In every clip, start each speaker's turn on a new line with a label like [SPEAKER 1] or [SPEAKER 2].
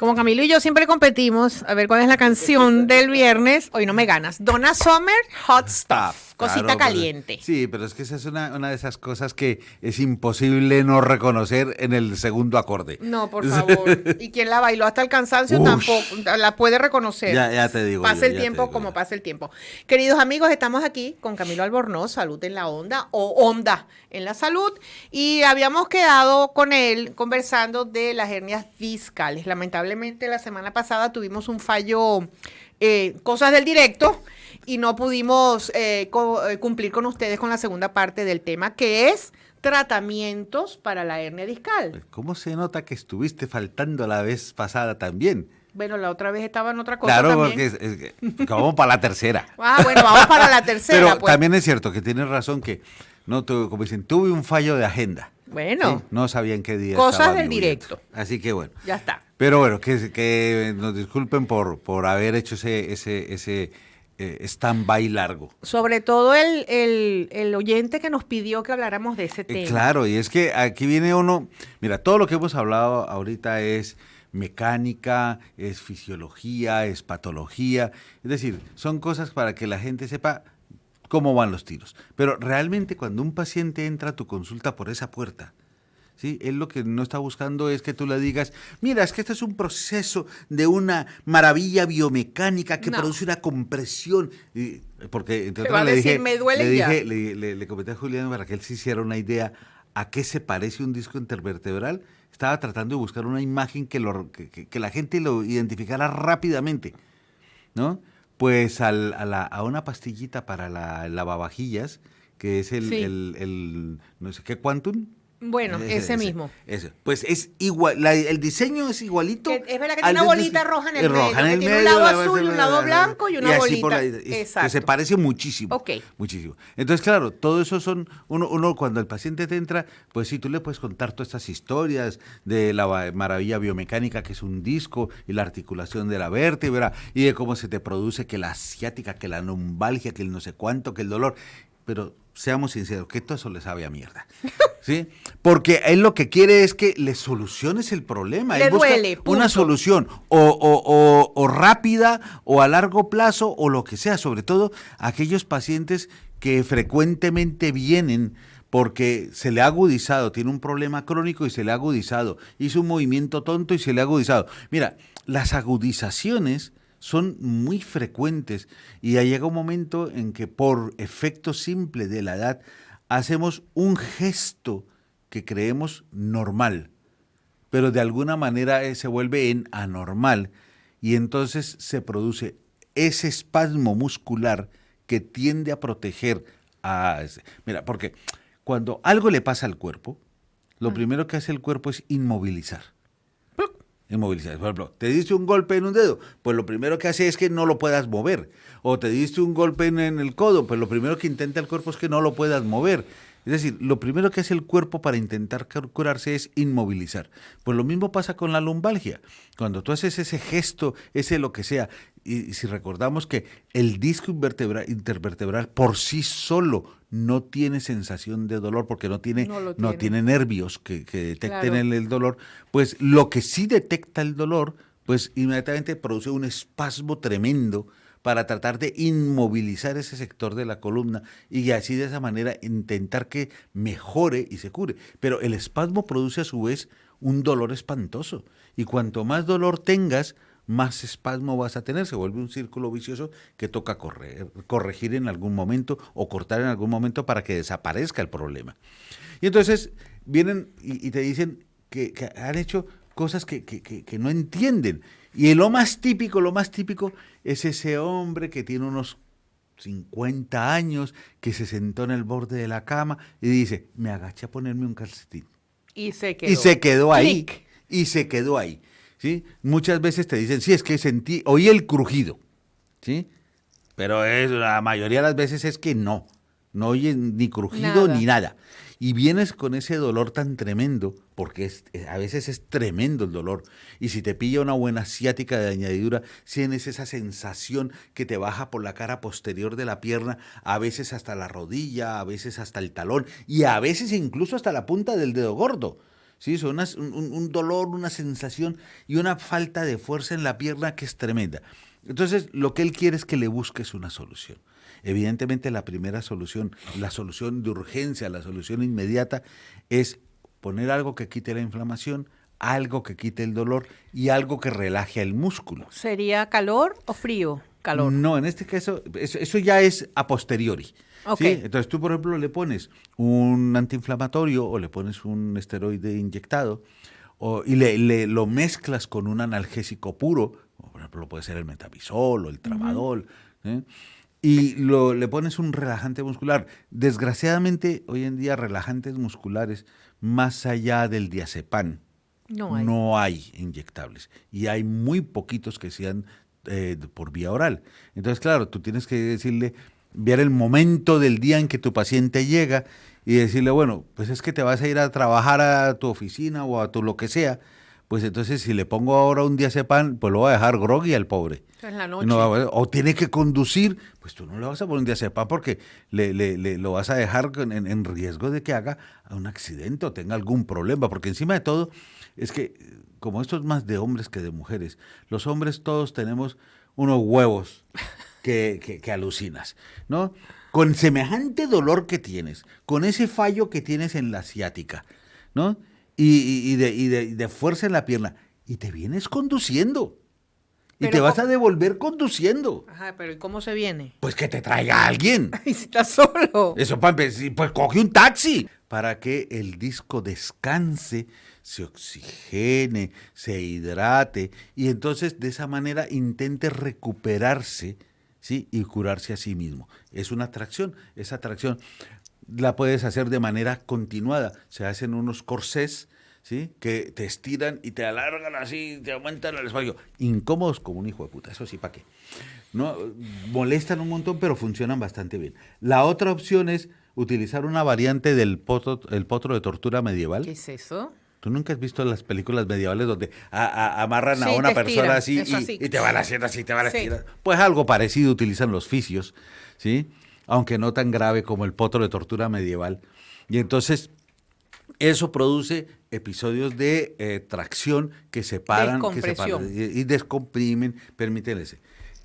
[SPEAKER 1] Como Camilo y yo siempre competimos, a ver cuál es la canción del viernes, hoy no me ganas. Donna Summer, Hot Stuff, cosita
[SPEAKER 2] Claro,
[SPEAKER 1] caliente.
[SPEAKER 2] sí, pero es que esa es una de esas cosas que es imposible no reconocer en el segundo acorde.
[SPEAKER 1] No, por favor. Y quien la bailó hasta el cansancio tampoco la puede reconocer.
[SPEAKER 2] Ya te digo.
[SPEAKER 1] Pasa el tiempo como pasa el tiempo. Queridos amigos, estamos aquí con Camilo Albornoz, Salud en la Onda o Onda en la Salud. Y habíamos quedado con él conversando de las hernias discales. Lamentablemente la semana pasada tuvimos un fallo, cosas del directo, y no pudimos cumplir con ustedes con la segunda parte del tema, que es tratamientos para la hernia discal.
[SPEAKER 2] ¿Cómo se nota que estuviste faltando la vez pasada también?
[SPEAKER 1] Bueno, la otra vez estaba en otra cosa
[SPEAKER 2] Claro,
[SPEAKER 1] también.
[SPEAKER 2] porque vamos para la tercera.
[SPEAKER 1] Ah, bueno, vamos para la tercera.
[SPEAKER 2] Pero
[SPEAKER 1] pues.
[SPEAKER 2] también es cierto que tienes razón que, no, como dicen, tuve un fallo de agenda.
[SPEAKER 1] Bueno.
[SPEAKER 2] ¿Sí? No sabía en qué día
[SPEAKER 1] Cosas
[SPEAKER 2] estaba
[SPEAKER 1] del
[SPEAKER 2] viviendo.
[SPEAKER 1] directo.
[SPEAKER 2] Así que bueno.
[SPEAKER 1] Ya está.
[SPEAKER 2] Pero bueno, que nos disculpen por haber hecho ese stand-by largo.
[SPEAKER 1] Sobre todo el oyente que nos pidió que habláramos de ese tema.
[SPEAKER 2] Claro, y es que aquí viene uno, mira, todo lo que hemos hablado ahorita es mecánica, es fisiología, es patología, es decir, son cosas para que la gente sepa cómo van los tiros. Pero realmente cuando un paciente entra a tu consulta por esa puerta, ¿sí? Él lo que no está buscando es que tú le digas, mira, es que este es un proceso de una maravilla biomecánica que produce una compresión. Porque entre otras le dije,
[SPEAKER 1] me duele ya.
[SPEAKER 2] Le comenté a Julián para que él se hiciera una idea a qué se parece un disco intervertebral. Estaba tratando de buscar una imagen que la gente lo identificara rápidamente, ¿no? Pues a una pastillita para la lavavajillas, que es el no sé qué Quantum.
[SPEAKER 1] Bueno, ese mismo.
[SPEAKER 2] Ese. Pues es igual, el diseño es igualito.
[SPEAKER 1] Es verdad que tiene una bolita roja en el medio, que tiene un lado azul y un lado blanco y una bolita.
[SPEAKER 2] Exacto. Que se parece muchísimo.
[SPEAKER 1] Ok.
[SPEAKER 2] Muchísimo. Entonces, claro, todo eso son, uno cuando el paciente te entra, pues sí, tú le puedes contar todas estas historias de la maravilla biomecánica que es un disco y la articulación de la vértebra y de cómo se te produce que la asiática, que la lumbalgia, que el no sé cuánto, que el dolor. Pero seamos sinceros, que todo eso le sabe a mierda, ¿sí? Porque él lo que quiere es que le soluciones el problema.
[SPEAKER 1] Le
[SPEAKER 2] él busca
[SPEAKER 1] duele, punto.
[SPEAKER 2] una solución o rápida o a largo plazo o lo que sea, sobre todo aquellos pacientes que frecuentemente vienen porque se le ha agudizado, tiene un problema crónico y se le ha agudizado, hizo un movimiento tonto y se le ha agudizado. Mira, las agudizaciones son muy frecuentes y ya llega un momento en que por efecto simple de la edad hacemos un gesto que creemos normal, pero de alguna manera se vuelve en anormal y entonces se produce ese espasmo muscular que tiende a proteger Mira, porque cuando algo le pasa al cuerpo, lo primero que hace el cuerpo es inmovilizar. Inmovilizar. Por ejemplo, te diste un golpe en un dedo, pues lo primero que hace es que no lo puedas mover. O te diste un golpe en el codo, pues lo primero que intenta el cuerpo es que no lo puedas mover. Es decir, lo primero que hace el cuerpo para intentar curarse es inmovilizar. Pues lo mismo pasa con la lumbalgia. Cuando tú haces ese gesto, ese lo que sea, y si recordamos que el disco intervertebral por sí solo no tiene sensación de dolor porque no tiene nervios que detecten el dolor, pues lo que sí detecta el dolor, pues inmediatamente produce un espasmo tremendo para tratar de inmovilizar ese sector de la columna y así de esa manera intentar que mejore y se cure. Pero el espasmo produce a su vez un dolor espantoso y cuanto más dolor tengas, más espasmo vas a tener, se vuelve un círculo vicioso que toca corregir en algún momento o cortar en algún momento para que desaparezca el problema. Y entonces vienen y te dicen que han hecho cosas que no entienden. Y lo más típico es ese hombre que tiene unos 50 años, que se sentó en el borde de la cama y dice, me agaché a ponerme un calcetín.
[SPEAKER 1] Y se
[SPEAKER 2] quedó ahí.
[SPEAKER 1] Clic.
[SPEAKER 2] Y se quedó ahí. ¿Sí? Muchas veces te dicen, sí, es que oí el crujido, ¿sí? Pero la mayoría de las veces es que no oyes ni crujido ni nada. Y vienes con ese dolor tan tremendo, porque a veces es tremendo el dolor, y si te pilla una buena ciática de añadidura, tienes esa sensación que te baja por la cara posterior de la pierna, a veces hasta la rodilla, a veces hasta el talón, y a veces incluso hasta la punta del dedo gordo. ¿sí? Son un dolor, una sensación y una falta de fuerza en la pierna que es tremenda. Entonces, lo que él quiere es que le busques una solución. Evidentemente, la primera solución, la solución de urgencia, la solución inmediata, es poner algo que quite la inflamación, algo que quite el dolor y algo que relaje el músculo.
[SPEAKER 1] ¿Sería calor o frío? Calor.
[SPEAKER 2] No, en este caso, eso ya es a posteriori.
[SPEAKER 1] Ok.
[SPEAKER 2] ¿Sí? Entonces tú, por ejemplo, le pones un antiinflamatorio o le pones un esteroide inyectado y lo mezclas con un analgésico puro, por ejemplo, puede ser el metabisol o el tramadol, ¿eh? Y le pones un relajante muscular. Desgraciadamente, hoy en día, relajantes musculares, más allá del diazepam, no hay inyectables. Y hay muy poquitos que sean por vía oral. Entonces, claro, tú tienes que decirle, ver el momento del día en que tu paciente llega y decirle, bueno, pues es que te vas a ir a trabajar a tu oficina o a tu lo que sea, pues entonces si le pongo ahora un diazepam, pues lo va a dejar groggy al pobre.
[SPEAKER 1] En la noche.
[SPEAKER 2] No, o tiene que conducir, pues tú no le vas a poner un diazepam porque lo vas a dejar en riesgo de que haga un accidente o tenga algún problema, porque encima de todo es que, como esto es más de hombres que de mujeres, los hombres todos tenemos unos huevos que alucinas, ¿no? Con semejante dolor que tienes, con ese fallo que tienes en la ciática, ¿no? Y de fuerza en la pierna, y te vienes conduciendo. Y te vas a devolver conduciendo.
[SPEAKER 1] Ajá, pero ¿y cómo se viene?
[SPEAKER 2] Pues que te traiga alguien.
[SPEAKER 1] ¿Y si estás solo?
[SPEAKER 2] Eso para empezar, pues coge un taxi. Para que el disco descanse, se oxigene, se hidrate y entonces de esa manera intente recuperarse, ¿sí? Y curarse a sí mismo. Es una atracción. Esa atracción la puedes hacer de manera continuada. Se hacen unos corsés, ¿sí? Que te estiran y te alargan así, te aumentan el espacio. Incómodos como un hijo de puta, eso sí, ¿para qué? No, molestan un montón, pero funcionan bastante bien. La otra opción es utilizar una variante del el potro de tortura medieval.
[SPEAKER 1] ¿Qué es eso?
[SPEAKER 2] ¿Tú nunca has visto las películas medievales donde amarran a
[SPEAKER 1] Sí,
[SPEAKER 2] una
[SPEAKER 1] te
[SPEAKER 2] persona
[SPEAKER 1] estiran,
[SPEAKER 2] así y te van haciendo así, te van
[SPEAKER 1] Sí.
[SPEAKER 2] estirando? Pues algo parecido utilizan los fisios, ¿sí? Aunque no tan grave como el potro de tortura medieval. Y entonces eso produce episodios de tracción que separan, y descomprimen, permiten ese,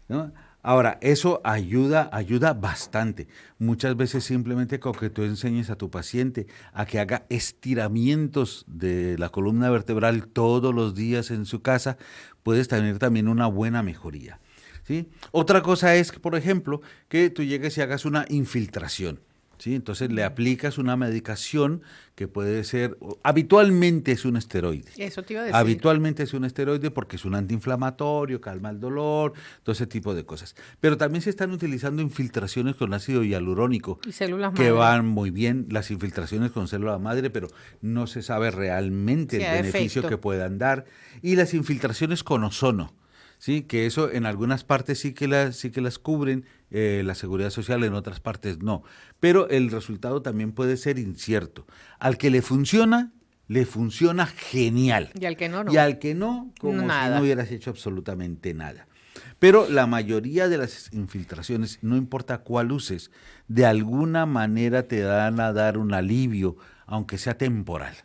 [SPEAKER 2] ¿no? Ahora, eso ayuda bastante. Muchas veces simplemente con que tú enseñes a tu paciente a que haga estiramientos de la columna vertebral todos los días en su casa, puedes tener también una buena mejoría, ¿sí? Otra cosa es, por ejemplo, que tú llegues y hagas una infiltración. ¿Sí? Entonces le aplicas una medicación que puede ser, habitualmente es un esteroide.
[SPEAKER 1] Eso te iba a decir.
[SPEAKER 2] Habitualmente es un esteroide porque es un antiinflamatorio, calma el dolor, todo ese tipo de cosas. Pero también se están utilizando infiltraciones con ácido hialurónico
[SPEAKER 1] Y células
[SPEAKER 2] que
[SPEAKER 1] madre.
[SPEAKER 2] van muy bien, las infiltraciones con célula madre, pero no se sabe realmente
[SPEAKER 1] Sí,
[SPEAKER 2] el
[SPEAKER 1] hay
[SPEAKER 2] beneficio
[SPEAKER 1] efecto.
[SPEAKER 2] que puedan dar. Y las infiltraciones con ozono. Sí, que eso en algunas partes sí que las cubren la seguridad social, en otras partes no. Pero el resultado también puede ser incierto. Al que le funciona genial.
[SPEAKER 1] Y al que no, no.
[SPEAKER 2] Y al que no, como
[SPEAKER 1] Nada.
[SPEAKER 2] si no hubieras hecho absolutamente nada. Pero la mayoría de las infiltraciones, no importa cuál uses, de alguna manera te van a dar un alivio, aunque sea temporal.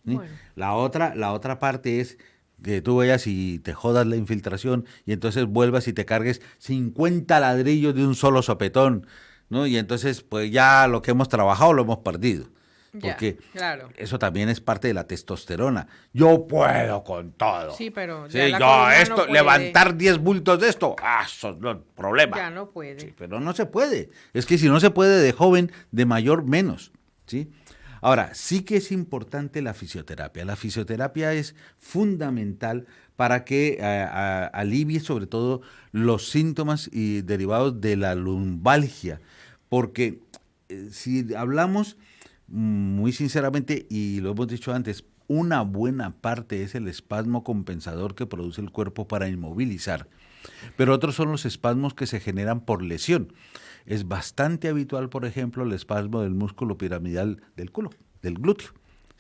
[SPEAKER 2] ¿Sí?
[SPEAKER 1] Bueno.
[SPEAKER 2] La otra parte es que tú vayas y te jodas la infiltración y entonces vuelvas y te cargues 50 ladrillos de un solo sopetón, ¿no? Y entonces, pues ya lo que hemos trabajado lo hemos perdido. Porque
[SPEAKER 1] Ya, claro.
[SPEAKER 2] eso también es parte de la testosterona. Yo puedo con todo.
[SPEAKER 1] Sí, pero
[SPEAKER 2] Sí,
[SPEAKER 1] ya la
[SPEAKER 2] yo
[SPEAKER 1] columna
[SPEAKER 2] esto,
[SPEAKER 1] no puede.
[SPEAKER 2] levantar 10 bultos de esto, eso no es problema.
[SPEAKER 1] Ya no puede.
[SPEAKER 2] Sí, pero no se puede. Es que si no se puede de joven, de mayor menos, ¿sí? Ahora, sí que es importante la fisioterapia. La fisioterapia es fundamental para que alivie sobre todo los síntomas y derivados de la lumbalgia, porque si hablamos muy sinceramente, y lo hemos dicho antes, una buena parte es el espasmo compensador que produce el cuerpo para inmovilizar, pero otros son los espasmos que se generan por lesión. Es bastante habitual, por ejemplo, el espasmo del músculo piramidal del culo, del glúteo,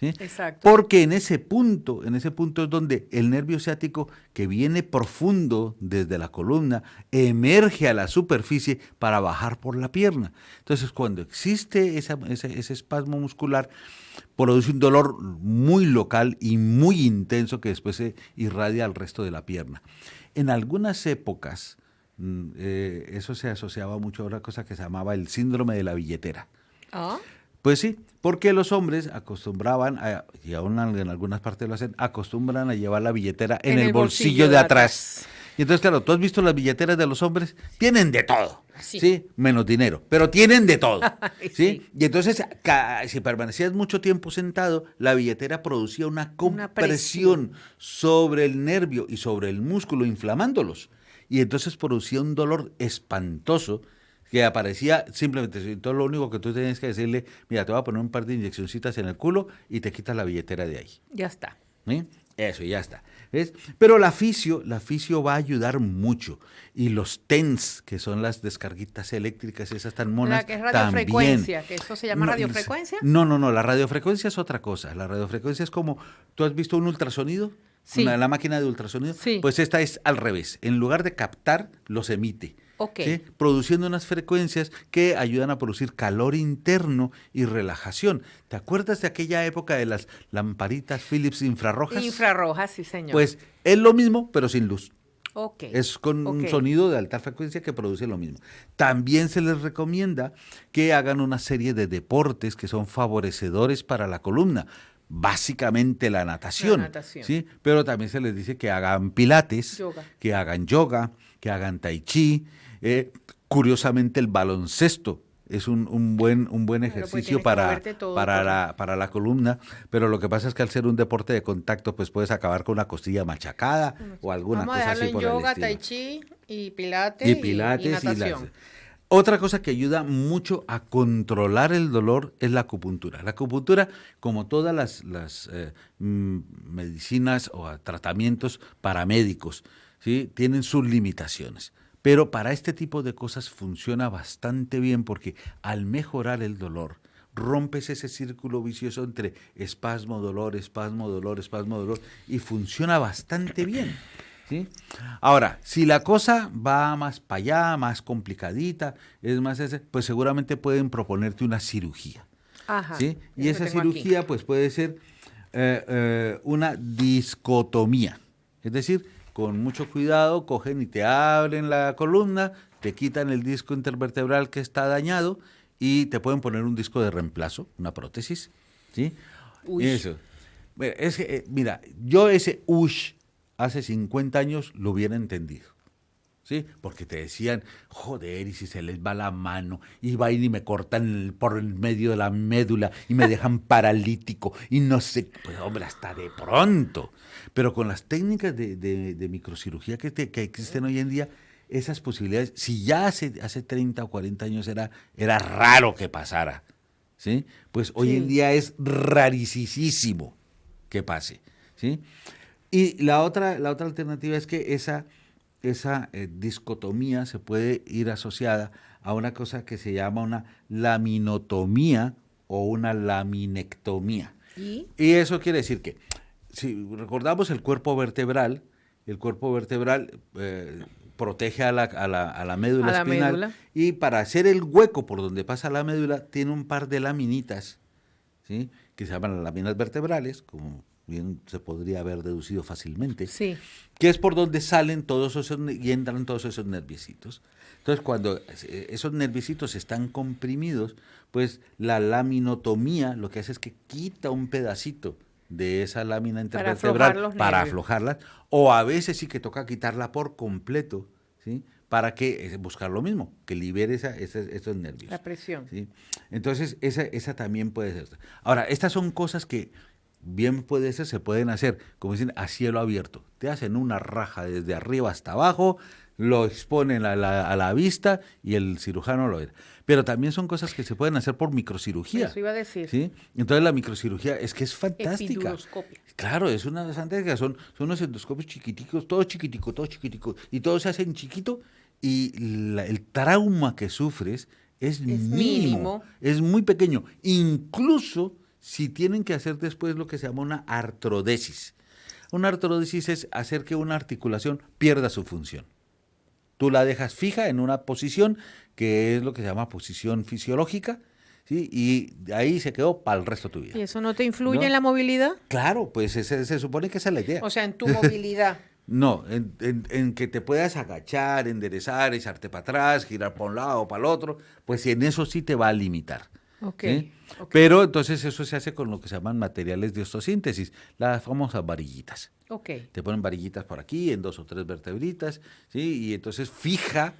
[SPEAKER 2] ¿sí?
[SPEAKER 1] Exacto.
[SPEAKER 2] Porque en ese punto es donde el nervio ciático que viene profundo desde la columna emerge a la superficie para bajar por la pierna. Entonces, cuando existe ese espasmo muscular, produce un dolor muy local y muy intenso que después se irradia al resto de la pierna. En algunas épocas, eso se asociaba mucho a una cosa que se llamaba el síndrome de la billetera.
[SPEAKER 1] Ah,
[SPEAKER 2] Pues sí, porque los hombres acostumbraban, y aún en algunas partes lo hacen, acostumbran a llevar la billetera en el bolsillo de atrás. Y entonces, claro, tú has visto las billeteras de los hombres, tienen de todo,
[SPEAKER 1] Sí.
[SPEAKER 2] ¿sí? Menos dinero, pero tienen de todo, ¿sí?
[SPEAKER 1] Sí.
[SPEAKER 2] Y entonces, si permanecías mucho tiempo sentado, la billetera producía una
[SPEAKER 1] Una
[SPEAKER 2] compresión sobre el nervio y sobre el músculo, inflamándolos. Y entonces producía un dolor espantoso que aparecía simplemente, entonces lo único que tú tenías que decirle, mira, te voy a poner un par de inyeccioncitas en el culo y te quitas la billetera de ahí.
[SPEAKER 1] ya está.
[SPEAKER 2] ¿Sí? Eso, ya está. ¿Ves? Pero la fisio va a ayudar mucho. Y los TENS, que son las descarguitas eléctricas, esas tan monas,
[SPEAKER 1] La que es radiofrecuencia,
[SPEAKER 2] también.
[SPEAKER 1] que eso se llama radiofrecuencia.
[SPEAKER 2] No, la radiofrecuencia es otra cosa. La radiofrecuencia es como, ¿tú has visto un ultrasonido?
[SPEAKER 1] Sí.
[SPEAKER 2] La máquina de ultrasonido.
[SPEAKER 1] Sí.
[SPEAKER 2] Pues esta es al revés. En lugar de captar, los emite.
[SPEAKER 1] Ok.
[SPEAKER 2] ¿Sí? Produciendo unas frecuencias que ayudan a producir calor interno y relajación. ¿Te acuerdas de aquella época de las lamparitas Philips infrarrojas?
[SPEAKER 1] Infrarrojas, sí, señor.
[SPEAKER 2] Pues es lo mismo, pero sin luz.
[SPEAKER 1] Ok.
[SPEAKER 2] Es con un
[SPEAKER 1] Ok.
[SPEAKER 2] sonido de alta frecuencia que produce lo mismo. También se les recomienda que hagan una serie de deportes que son favorecedores para la columna. Básicamente la natación.
[SPEAKER 1] La natación.
[SPEAKER 2] ¿Sí? Pero también se les dice que hagan pilates,
[SPEAKER 1] Yoga.
[SPEAKER 2] que hagan yoga, que hagan tai chi. Curiosamente, el baloncesto es un buen
[SPEAKER 1] pues
[SPEAKER 2] ejercicio
[SPEAKER 1] tienes que moverte todo,
[SPEAKER 2] para la columna, pero lo que pasa es que al ser un deporte de contacto, pues puedes acabar con una costilla machacada o alguna
[SPEAKER 1] Vamos a
[SPEAKER 2] cosa
[SPEAKER 1] dejarlo
[SPEAKER 2] así
[SPEAKER 1] en
[SPEAKER 2] por
[SPEAKER 1] yoga,
[SPEAKER 2] el
[SPEAKER 1] tai
[SPEAKER 2] estilo.
[SPEAKER 1] chi y pilates y natación.
[SPEAKER 2] Otra cosa que ayuda mucho a controlar el dolor es la acupuntura. La acupuntura, como todas las medicinas o tratamientos paramédicos, ¿sí? Tienen sus limitaciones. Pero para este tipo de cosas funciona bastante bien porque al mejorar el dolor, rompes ese círculo vicioso entre espasmo, dolor, espasmo, dolor, espasmo, dolor y funciona bastante bien. ¿Sí? Ahora, si la cosa va más para allá, más complicadita, es más pues seguramente pueden proponerte una cirugía.
[SPEAKER 1] Ajá.
[SPEAKER 2] ¿Sí? Y
[SPEAKER 1] eso
[SPEAKER 2] esa
[SPEAKER 1] tengo aquí.
[SPEAKER 2] cirugía pues puede ser una discotomía. Es decir, con mucho cuidado cogen y te abren la columna, te quitan el disco intervertebral que está dañado y te pueden poner un disco de reemplazo, una prótesis. ¿Sí?
[SPEAKER 1] Uy.
[SPEAKER 2] Eso. Bueno, es que, mira, yo ese ush hace 50 años lo hubiera entendido. ¿Sí? Porque te decían, joder, y si se les va la mano, y va y me cortan por el medio de la médula y me dejan paralítico, y no sé, pues hombre, hasta de pronto. Pero con las técnicas de microcirugía que existen hoy en día, esas posibilidades, si ya hace 30 o 40 años era raro que pasara, ¿sí? Pues hoy en
[SPEAKER 1] Sí.
[SPEAKER 2] día es rarísimo que pase, ¿sí? Y la otra alternativa es que esa discotomía se puede ir asociada a una cosa que se llama una laminotomía o una laminectomía.
[SPEAKER 1] ¿Y?
[SPEAKER 2] Y eso quiere decir que, si recordamos el cuerpo vertebral protege a la médula
[SPEAKER 1] A la
[SPEAKER 2] espinal
[SPEAKER 1] médula.
[SPEAKER 2] y para hacer el hueco por donde pasa la médula tiene un par de laminitas, ¿sí? Que se llaman las láminas vertebrales, como bien se podría haber deducido fácilmente,
[SPEAKER 1] Sí.
[SPEAKER 2] que es por donde salen todos esos y entran todos esos nerviecitos. Entonces, cuando esos nerviecitos están comprimidos, pues la laminotomía lo que hace es que quita un pedacito de esa lámina intervertebral para aflojarla, o a veces sí que toca quitarla por completo, ¿sí? Para que buscar lo mismo, que libere esos nervios.
[SPEAKER 1] La presión.
[SPEAKER 2] ¿Sí? Entonces, esa también puede ser. Ahora, estas son cosas que bien se pueden hacer, como dicen, a cielo abierto. Te hacen una raja desde arriba hasta abajo, lo exponen a la vista y el cirujano lo ve. Pero también son cosas que se pueden hacer por microcirugía.
[SPEAKER 1] Eso iba a decir.
[SPEAKER 2] ¿Sí? Entonces la microcirugía es que es fantástica.
[SPEAKER 1] Epiduroscopio.
[SPEAKER 2] Claro, es una fantástica. Son unos endoscopios chiquiticos, todo chiquitico, y todo se hace en chiquito y el trauma que sufres es mínimo,
[SPEAKER 1] mínimo.
[SPEAKER 2] es muy pequeño. Incluso si tienen que hacer después lo que se llama una artrodesis. Una artrodesis es hacer que una articulación pierda su función. Tú la dejas fija en una posición que es lo que se llama posición fisiológica, ¿sí? Y de ahí se quedó para el resto de tu vida.
[SPEAKER 1] ¿Y eso no te influye
[SPEAKER 2] ¿No?
[SPEAKER 1] en la movilidad?
[SPEAKER 2] Claro, pues se supone que esa es la idea.
[SPEAKER 1] O sea, en tu movilidad.
[SPEAKER 2] No, en que te puedas agachar, enderezar, echarte para atrás, girar para un lado o para el otro, pues en eso sí te va a limitar.
[SPEAKER 1] Ok.
[SPEAKER 2] ¿Sí?
[SPEAKER 1] Ok.
[SPEAKER 2] Pero entonces eso se hace con lo que se llaman materiales de osteosíntesis, las famosas varillitas.
[SPEAKER 1] Ok.
[SPEAKER 2] Te ponen varillitas por aquí, en 2 o 3 vertebritas, ¿sí? Y entonces fija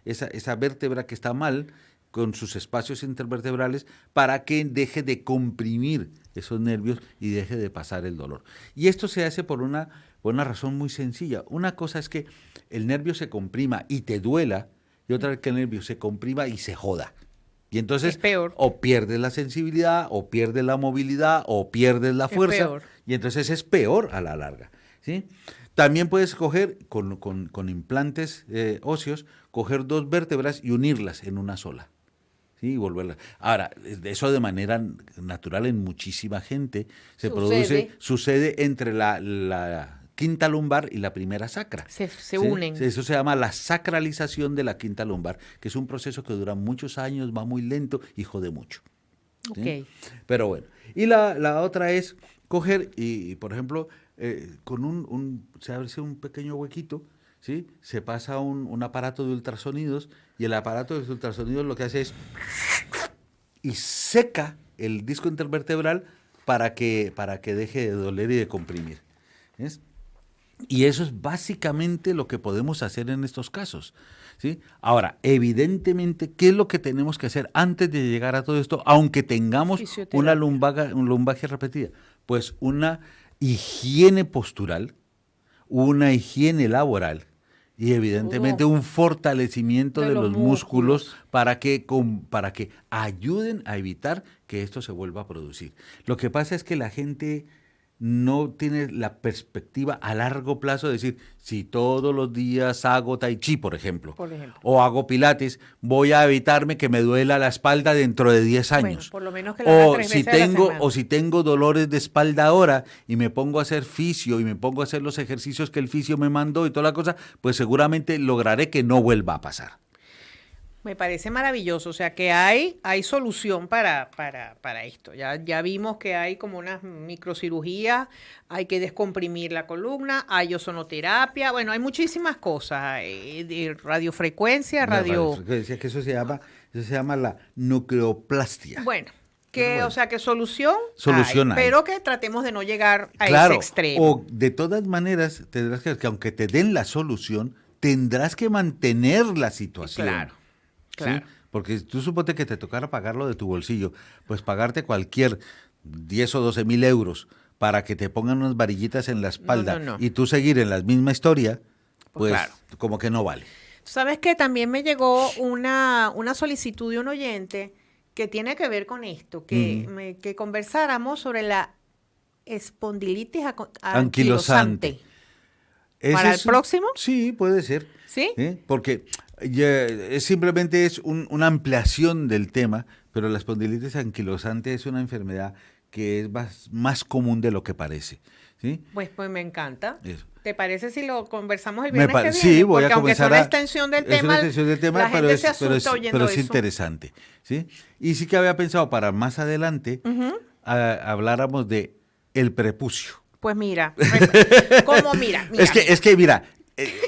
[SPEAKER 2] esa vértebra que está mal con sus espacios intervertebrales para que deje de comprimir esos nervios y deje de pasar el dolor. Y esto se hace por una razón muy sencilla. Una cosa es que el nervio se comprima y te duela, y otra es que el nervio se comprima y se joda. Y entonces
[SPEAKER 1] Es peor.
[SPEAKER 2] o pierdes la sensibilidad, o pierdes la movilidad, o pierdes la fuerza.
[SPEAKER 1] peor.
[SPEAKER 2] Y entonces es peor a la larga, ¿sí? También puedes coger con implantes óseos, coger 2 vértebras y unirlas en una sola. ¿Sí? Y volverlas. Ahora, eso de manera natural en muchísima gente sucede entre la quinta lumbar y la primera sacra.
[SPEAKER 1] Se
[SPEAKER 2] ¿Sí?
[SPEAKER 1] unen.
[SPEAKER 2] Eso se llama la sacralización de la quinta lumbar, que es un proceso que dura muchos años, va muy lento y jode mucho. ¿Sí?
[SPEAKER 1] Ok.
[SPEAKER 2] Pero bueno. Y la otra es coger y por ejemplo, con se abre un pequeño huequito, ¿sí? Se pasa un aparato de ultrasonidos y el aparato de ultrasonidos lo que hace es y seca el disco intervertebral para que deje de doler y de comprimir. ¿Ves? Y eso es básicamente lo que podemos hacer en estos casos, ¿sí? Ahora, evidentemente, ¿qué es lo que tenemos que hacer antes de llegar a todo esto, aunque tengamos una lumbalgia repetida? Pues una higiene postural, una higiene laboral y evidentemente un fortalecimiento de los músculos para que ayuden a evitar que esto se vuelva a producir. Lo que pasa es que la gente no tiene la perspectiva a largo plazo de decir, si todos los días hago tai chi, por ejemplo, o hago pilates, voy a evitarme que me duela la espalda dentro de 10 años.
[SPEAKER 1] Bueno, por lo menos que lo haga 3 veces a la semana.
[SPEAKER 2] O si tengo dolores de espalda ahora y me pongo a hacer fisio y me pongo a hacer los ejercicios que el fisio me mandó y toda la cosa, pues seguramente lograré que no vuelva a pasar.
[SPEAKER 1] Me parece maravilloso, o sea que hay solución para esto. Ya vimos que hay como una microcirugía, hay que descomprimir la columna, hay ozonoterapia, bueno, hay muchísimas cosas, de radiofrecuencia,
[SPEAKER 2] radiofrecuencia, que eso se llama la nucleoplastia.
[SPEAKER 1] Bueno, o sea que solución
[SPEAKER 2] hay,
[SPEAKER 1] pero que tratemos de no llegar a ese extremo.
[SPEAKER 2] O de todas maneras, tendrás que aunque te den la solución, tendrás que mantener la situación.
[SPEAKER 1] Claro.
[SPEAKER 2] ¿Sí? Porque tú suponte que te tocara pagarlo de tu bolsillo, pues pagarte cualquier 10 o 12 mil euros para que te pongan unas varillitas en la espalda y tú seguir en la misma historia, pues claro, como que no vale.
[SPEAKER 1] ¿Sabes qué? También me llegó una solicitud de un oyente que tiene que ver con esto, que conversáramos sobre la espondilitis anquilosante. ¿Para el próximo?
[SPEAKER 2] Sí, puede ser.
[SPEAKER 1] ¿Sí?
[SPEAKER 2] Porque simplemente es una ampliación del tema, pero la espondilitis anquilosante es una enfermedad que es más común de lo que parece. ¿Sí?
[SPEAKER 1] Pues me encanta.
[SPEAKER 2] Eso.
[SPEAKER 1] ¿Te parece si lo conversamos el viernes que viene?
[SPEAKER 2] Sí, voy a comenzar
[SPEAKER 1] aunque es una extensión del tema, la gente se asusta oyendo
[SPEAKER 2] pero es interesante. ¿Sí? Y sí que había pensado para más adelante habláramos de el prepucio.
[SPEAKER 1] Pues mira, mira.
[SPEAKER 2] Es que mira,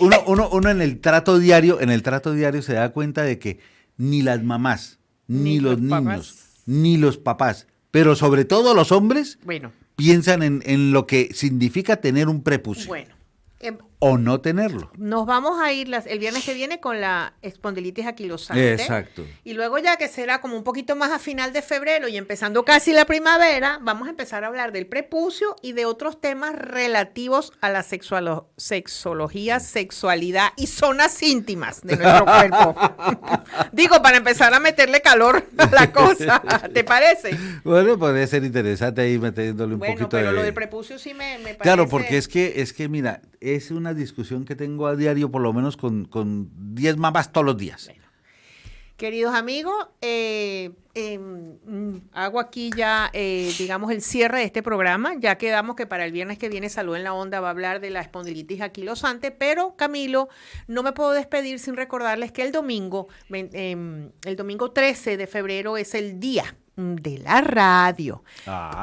[SPEAKER 2] uno en el trato diario se da cuenta de que ni las mamás, ni los niños, ni los papás, pero sobre todo los hombres, piensan en lo que significa tener un prepucio.
[SPEAKER 1] Bueno.
[SPEAKER 2] O no tenerlo.
[SPEAKER 1] Nos vamos a ir el viernes que viene con la espondilitis anquilosante.
[SPEAKER 2] Exacto.
[SPEAKER 1] Y luego ya que será como un poquito más a final de febrero y empezando casi la primavera, vamos a empezar a hablar del prepucio y de otros temas relativos a la sexología, sexualidad y zonas íntimas de nuestro cuerpo. Digo, para empezar a meterle calor a la cosa. ¿Te parece?
[SPEAKER 2] Bueno, podría ser interesante ahí metiéndole un poquito de...
[SPEAKER 1] Bueno, pero lo del prepucio sí me parece...
[SPEAKER 2] Claro, porque es que mira, es una discusión que tengo a diario, por lo menos con 10 mamás todos los días. Bueno.
[SPEAKER 1] Queridos amigos, hago aquí ya, digamos, el cierre de este programa. Ya quedamos que para el viernes que viene Salud en la Onda va a hablar de la espondilitis anquilosante, pero Camilo, no me puedo despedir sin recordarles que el domingo 13 de febrero es el día de la radio.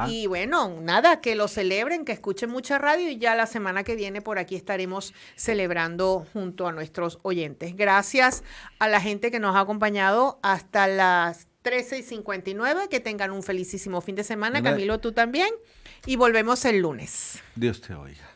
[SPEAKER 1] Y bueno, nada, que lo celebren, que escuchen mucha radio y ya la semana que viene por aquí estaremos celebrando junto a nuestros oyentes. Gracias a la gente que nos ha acompañado hasta las 13:59. Que tengan un felicísimo fin de semana. Camilo, tú también. Y volvemos el lunes.
[SPEAKER 2] Dios te oiga.